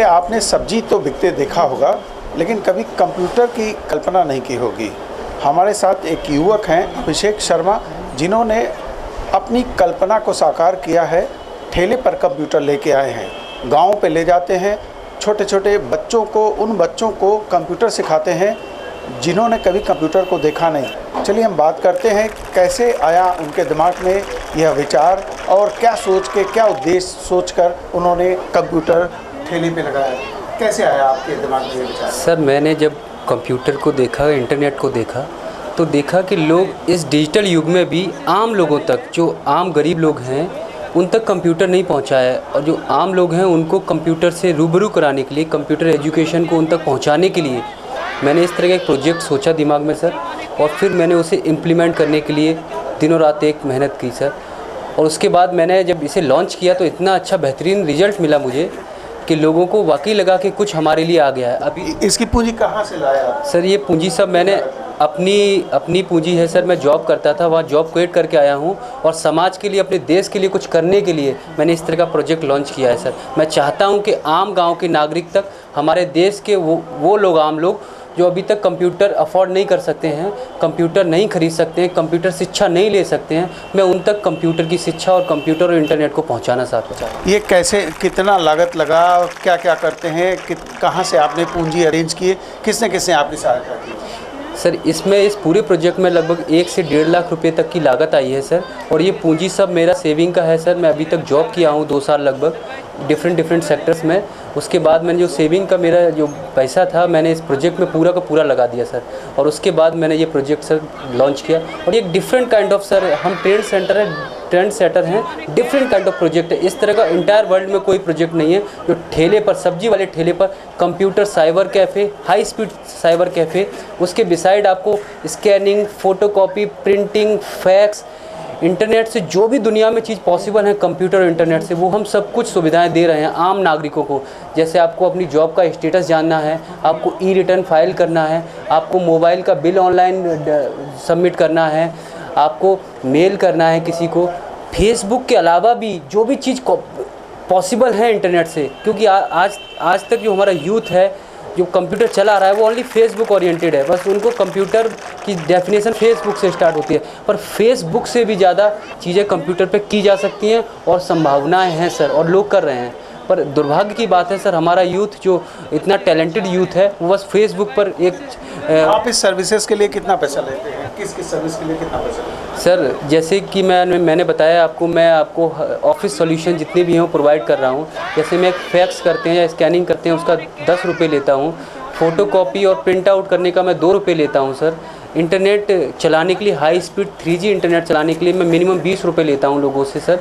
आपने सब्जी तो बिकते देखा होगा, लेकिन कभी कंप्यूटर की कल्पना नहीं की होगी। हमारे साथ एक युवक हैं अभिषेक शर्मा, जिन्होंने अपनी कल्पना को साकार किया है। ठेले पर कंप्यूटर लेके आए हैं, गाँव पे ले जाते हैं, छोटे छोटे बच्चों को, उन बच्चों को कंप्यूटर सिखाते हैं जिन्होंने कभी कंप्यूटर को देखा नहीं। चलिए हम बात करते हैं कैसे आया उनके दिमाग में यह विचार और क्या सोच के, क्या उद्देश्य सोचकर उन्होंने कंप्यूटर ठेले पे लगाया। कैसे आया आपके दिमाग में ये विचार? सर, मैंने जब कंप्यूटर को देखा, इंटरनेट को देखा, तो देखा कि लोग इस डिजिटल युग में भी आम लोगों तक, जो आम गरीब लोग हैं उन तक कंप्यूटर नहीं पहुंचा है, और जो आम लोग हैं उनको कंप्यूटर से रूबरू कराने के लिए, कंप्यूटर एजुकेशन को उन तक पहुंचाने के लिए मैंने इस तरह का एक प्रोजेक्ट सोचा दिमाग में सर, और फिर मैंने उसे इम्प्लीमेंट करने के लिए दिनों रात एक मेहनत की सर। और उसके बाद मैंने जब इसे लॉन्च किया तो इतना अच्छा बेहतरीन रिज़ल्ट मिला मुझे कि लोगों को वाकई लगा कि कुछ हमारे लिए आ गया है। अभी इसकी पूंजी कहाँ से लाया सर? ये पूंजी सब मैंने अपनी पूंजी है सर। मैं जॉब करता था, वहाँ जॉब क्विट करके आया हूँ, और समाज के लिए, अपने देश के लिए कुछ करने के लिए मैंने इस तरह का प्रोजेक्ट लॉन्च किया है सर। मैं चाहता हूँ कि आम गांव के नागरिक तक, हमारे देश के वो लोग, आम लोग जो अभी तक कंप्यूटर अफोर्ड नहीं कर सकते हैं, कंप्यूटर नहीं खरीद सकते हैं, कंप्यूटर शिक्षा नहीं ले सकते हैं, मैं उन तक कंप्यूटर की शिक्षा और कंप्यूटर और इंटरनेट को पहुँचाना चाहता हूँ। ये कैसे, कितना लागत लगा, क्या क्या करते हैं, कहाँ से आपने पूंजी अरेंज किए, किसने किसने आपकी सहायता की? सर, इसमें, इस पूरे प्रोजेक्ट में लगभग 1 से 1.5 लाख रुपए तक की लागत आई है सर, और ये पूंजी सब मेरा सेविंग का है सर। मैं अभी तक जॉब किया हूँ 2 साल लगभग डिफरेंट सेक्टर्स में। उसके बाद मैंने जो सेविंग का मेरा जो पैसा था, मैंने इस प्रोजेक्ट में पूरा का पूरा लगा दिया सर, और उसके बाद मैंने ये प्रोजेक्ट सर लॉन्च किया। और एक डिफरेंट काइंड ऑफ सर, हम ट्रेंड सेटर हैं, डिफरेंट काइंड ऑफ प्रोजेक्ट है। इस तरह का इंटायर वर्ल्ड में कोई प्रोजेक्ट नहीं है जो ठेले पर, सब्जी वाले ठेले पर computer cyber cafe, high speed cyber cafe, उसके बिसाइड आपको scanning, photocopy, printing, fax, internet से जो भी दुनिया में चीज़ पॉसिबल है कंप्यूटर और इंटरनेट से, वो हम सब कुछ सुविधाएं दे रहे हैं आम नागरिकों को। जैसे आपको अपनी जॉब का स्टेटस जानना है, आपको ई रिटर्न फाइल करना है, आपको मोबाइल का बिल ऑनलाइन सबमिट करना है, आपको मेल करना है किसी को, फेसबुक के अलावा भी जो भी चीज़ पॉसिबल है इंटरनेट से, क्योंकि आज तक जो हमारा यूथ है जो कंप्यूटर चला रहा है वो ओनली फेसबुक ओरिएंटेड है। बस उनको कंप्यूटर की डेफिनेशन फेसबुक से स्टार्ट होती है, पर फेसबुक से भी ज़्यादा चीज़ें कंप्यूटर पे की जा सकती हैं, और संभावनाएं हैं सर, और लोग कर रहे हैं। पर दुर्भाग्य की बात है सर, हमारा यूथ जो इतना टैलेंटेड यूथ है वो बस फेसबुक पर आप इस सर्विसेज के लिए कितना पैसा लेते हैं? किस सर्विस के लिए कितना पैसा लेते हैं? सर, जैसे कि मैंने बताया आपको, मैं आपको ऑफिस सॉल्यूशन जितने भी हैं वो प्रोवाइड कर रहा हूँ। जैसे मैं फैक्स करते हैं या स्कैनिंग करते हैं उसका 10 रुपये लेता हूँ, फ़ोटोकॉपी और प्रिंट आउट करने का मैं 2 रुपये लेता हूँ सर। इंटरनेट चलाने के लिए, हाई स्पीड 3G इंटरनेट चलाने के लिए मैं मिनिमम 20 रुपये लेता हूँ लोगों से सर।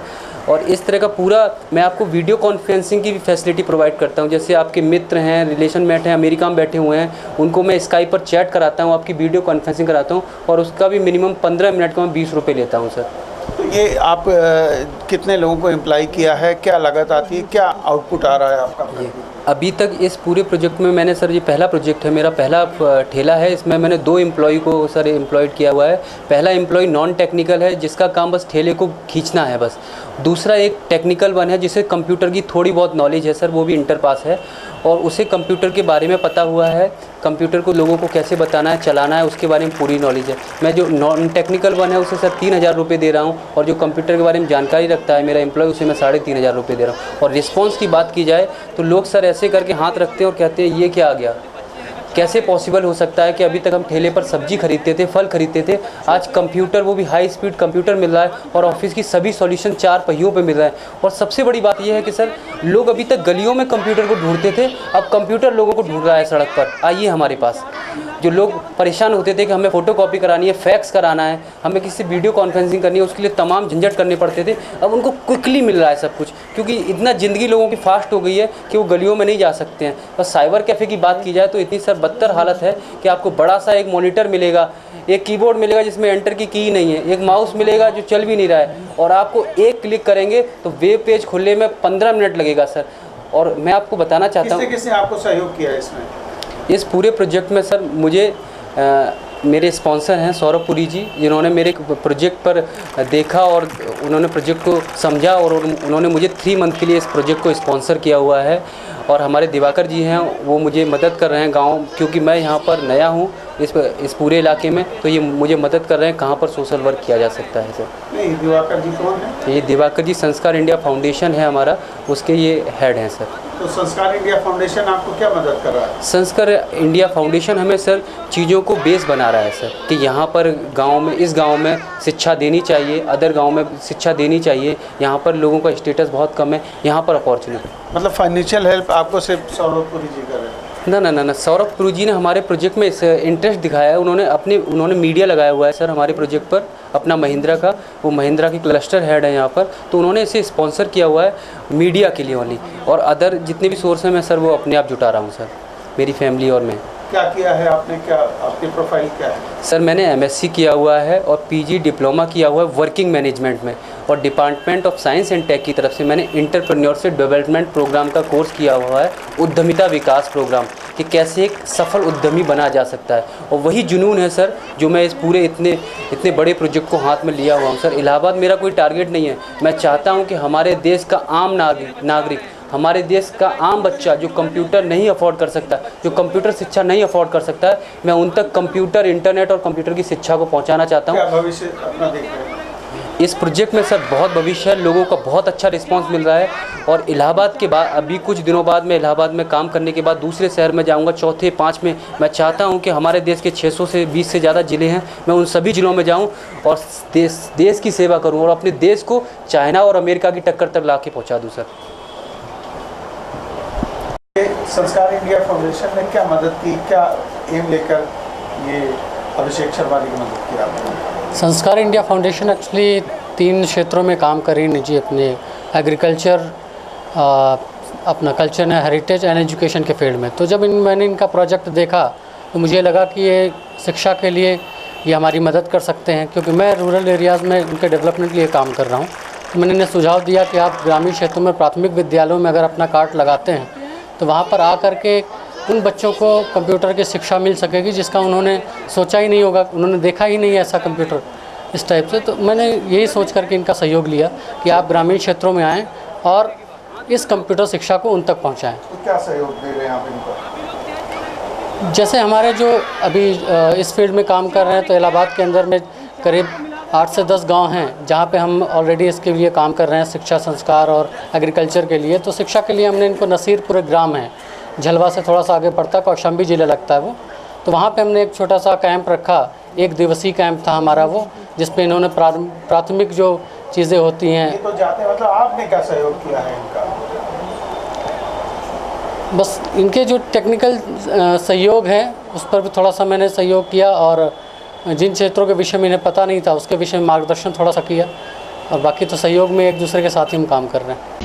और इस तरह का पूरा मैं आपको वीडियो कॉन्फ्रेंसिंग की भी फैसिलिटी प्रोवाइड करता हूँ। जैसे आपके मित्र हैं, रिलेशन मेट हैं, अमेरिका में बैठे हुए हैं, उनको मैं स्काइप पर चैट कराता हूँ, आपकी वीडियो कॉन्फ्रेंसिंग कराता हूँ, और उसका भी मिनिमम 15 मिनट का मैं 20 रुपये लेता हूँ सर। तो ये आप कितने लोगों को एम्प्लॉय किया है, क्या लागत आती है, क्या आउटपुट आ रहा है आपका? अभी तक इस पूरे प्रोजेक्ट में मैंने सर, ये पहला प्रोजेक्ट है मेरा, पहला ठेला है, इसमें मैंने 2 एम्प्लॉय को सर एम्प्लॉयड किया हुआ है। पहला एम्प्लॉय नॉन टेक्निकल है जिसका काम बस ठेले को खींचना है बस। दूसरा एक टेक्निकल वन है जिसे कंप्यूटर की थोड़ी बहुत नॉलेज है सर, वो भी इंटर पास है, और उसे कंप्यूटर के बारे में पता हुआ है, कंप्यूटर को लोगों को कैसे बताना है, चलाना है, उसके बारे में पूरी नॉलेज है। मैं जो नॉन टेक्निकल वन है उसे सर 3,000 रुपये दे रहा हूँ, और जो कंप्यूटर के बारे में जानकारी रखता है मेरा एम्प्लॉय, उसे मैं 3,500 रुपये दे रहा हूँ। और रिस्पॉन्स की बात की जाए तो लोग सर ऐसे करके हाथ रखते हैं और कहते हैं ये क्या आ गया, कैसे पॉसिबल हो सकता है कि अभी तक हम ठेले पर सब्जी खरीदते थे, फल खरीदते थे, आज कंप्यूटर, वो भी हाई स्पीड कंप्यूटर मिल रहा है, और ऑफिस की सभी सॉल्यूशन 4 पहियों पे मिल रहा है। और सबसे बड़ी बात यह है कि सर, लोग अभी तक गलियों में कंप्यूटर को ढूंढते थे, अब कंप्यूटर लोगों को ढूंढ रहा है सड़क पर। आइए हमारे पास। जो लोग परेशान होते थे कि हमें फ़ोटोकॉपी करानी है, फैक्स कराना है, हमें किसी से वीडियो कॉन्फ्रेंसिंग करनी है, उसके लिए तमाम झंझट करने पड़ते थे, अब उनको क्विकली मिल रहा है सब कुछ, क्योंकि इतना ज़िंदगी लोगों की फास्ट हो गई है कि वो गलियों में नहीं जा सकते हैं। बस साइबर कैफ़े की बात की जाए तो इतनी सर बदतर हालत है कि आपको बड़ा सा एक मॉनिटर मिलेगा, एक कीबोर्ड मिलेगा जिसमें एंटर की की नहीं है, एक माउस मिलेगा जो चल भी नहीं रहा है, और आपको एक क्लिक करेंगे तो वेब पेज खुलने में 15 मिनट लगेगा सर। और मैं आपको बताना चाहता हूँ, किसने आपको सहयोग किया है इसमें? इस पूरे प्रोजेक्ट में सर मुझे मेरे स्पॉन्सर हैं सौरभ पुरी जी, जिन्होंने मेरे प्रोजेक्ट पर देखा और उन्होंने प्रोजेक्ट को समझा, और उन्होंने मुझे 3 मंथ के लिए इस प्रोजेक्ट को स्पॉन्सर किया हुआ है। और हमारे दिवाकर जी हैं वो मुझे मदद कर रहे हैं गांव, क्योंकि मैं यहाँ पर नया हूँ इस पूरे इलाके में, तो ये मुझे मदद कर रहे हैं कहाँ पर सोशल वर्क किया जा सकता है सर। नहीं, दिवाकर जी कौन है? ये दिवाकर जी संस्कार इंडिया फाउंडेशन है हमारा, उसके ये हेड हैं सर। तो संस्कार इंडिया फाउंडेशन आपको क्या मदद कर रहा है? संस्कार इंडिया फाउंडेशन हमें सर चीज़ों को बेस बना रहा है सर, कि यहाँ पर गांव में, इस गांव में शिक्षा देनी चाहिए, अदर गांव में शिक्षा देनी चाहिए, यहाँ पर लोगों का स्टेटस बहुत कम है, यहाँ पर अपॉर्चुनिटी। मतलब फाइनेंशियल हेल्प आपको सिर्फ सौरभ पुरी जी कर रहे हैं? ना, सौरभ पुरी जी ने हमारे प्रोजेक्ट में इंटरेस्ट दिखाया है, उन्होंने मीडिया लगाया हुआ है सर हमारे प्रोजेक्ट पर, अपना महिंद्रा का, वो महिंद्रा की क्लस्टर हेड है यहाँ पर, तो उन्होंने इसे स्पॉन्सर किया हुआ है मीडिया के लिए ओनली, और अदर जितने भी सोर्स हैं मैं सर वो अपने आप जुटा रहा हूँ सर, मेरी फैमिली और मैं। क्या किया है आपने, क्या आपकी प्रोफाइल क्या है? सर मैंने एमएससी किया हुआ है और पीजी डिप्लोमा किया हुआ है वर्किंग मैनेजमेंट में, और department of science and tech की तरफ से मैंने इंटरप्रेन्योरशिप डेवलपमेंट प्रोग्राम का कोर्स किया हुआ है, उद्यमिता विकास प्रोग्राम, कि कैसे एक सफल उद्यमी बना जा सकता है। और वही जुनून है सर जो मैं इस पूरे इतने बड़े प्रोजेक्ट को हाथ में लिया हुआ हूँ सर। इलाहाबाद मेरा कोई टारगेट नहीं है, मैं चाहता हूँ कि हमारे देश का आम नागरिक, हमारे देश का आम बच्चा जो कंप्यूटर नहीं अफोर्ड कर सकता, जो कंप्यूटर शिक्षा नहीं अफोर्ड कर सकता है, मैं उन तक कंप्यूटर, इंटरनेट और कंप्यूटर की शिक्षा को पहुंचाना चाहता हूं। क्या भविष्य अपना देख रहे हैं? इस प्रोजेक्ट में सर बहुत भविष्य है, लोगों का बहुत अच्छा रिस्पांस मिल रहा है, और इलाहाबाद के बाद अभी कुछ दिनों बाद मैं इलाहाबाद में काम करने के बाद दूसरे शहर में जाऊंगा, चौथे 5 में। मैं चाहता हूं कि हमारे देश के 600 से 20 से ज़्यादा ज़िले हैं, मैं उन सभी ज़िलों में जाऊं और देश की सेवा करूं, और अपने देश को चाइना और अमेरिका की टक्कर तक ला के पहुँचा दूँ सर। संस्कार इंडिया फाउंडेशन ने क्या मदद की, क्या एम लेकर ये अभिषेक शर्मा जी की मदद की आपने? संस्कार इंडिया फाउंडेशन एक्चुअली 3 क्षेत्रों में काम कर रही है जी, अपने एग्रीकल्चर, अपना culture and heritage and education के फील्ड में। तो जब मैंने इनका प्रोजेक्ट देखा तो मुझे लगा कि ये शिक्षा के लिए ये हमारी मदद कर सकते हैं, क्योंकि मैं रूरल एरियाज़ में उनके डेवलपमेंट के लिए काम कर रहा हूँ। तो मैंने इन्हें सुझाव दिया कि आप ग्रामीण क्षेत्रों में प्राथमिक विद्यालयों में अगर अपना कार्ड लगाते हैं तो वहाँ पर आकर के उन बच्चों को कंप्यूटर की शिक्षा मिल सकेगी जिसका उन्होंने सोचा ही नहीं होगा, उन्होंने देखा ही नहीं है ऐसा कंप्यूटर इस टाइप से। तो मैंने यही सोच करके इनका सहयोग लिया कि आप ग्रामीण क्षेत्रों में आएँ और इस कंप्यूटर शिक्षा को उन तक पहुँचाएँ। तो क्या सहयोग दे रहे हैं आप इनको? जैसे हमारे जो अभी इस फील्ड में काम कर रहे हैं, तो इलाहाबाद के अंदर में करीब 8 से 10 गांव हैं जहां पे हम ऑलरेडी इसके लिए काम कर रहे हैं, शिक्षा, संस्कार और एग्रीकल्चर के लिए। तो शिक्षा के लिए हमने इनको नसीरपुर ग्राम है, झलवा से थोड़ा सा आगे पड़ता है, कौशाम्बी जिला लगता है वो, तो वहाँ पे हमने एक छोटा सा कैंप रखा, 1 दिवसीय कैंप था हमारा वो, जिसमें इन्होंने प्राथमिक जो चीज़ें होती हैं। ये तो जाते हैं, मतलब आपने क्या सहयोग किया है इनका? बस इनके जो टेक्निकल सहयोग है उस पर भी थोड़ा सा मैंने सहयोग किया, और जिन क्षेत्रों के विषय में इन्हें पता नहीं था उसके विषय में मार्गदर्शन थोड़ा सा किया, और बाकी तो सहयोग में एक दूसरे के साथ ही हम काम कर रहे हैं।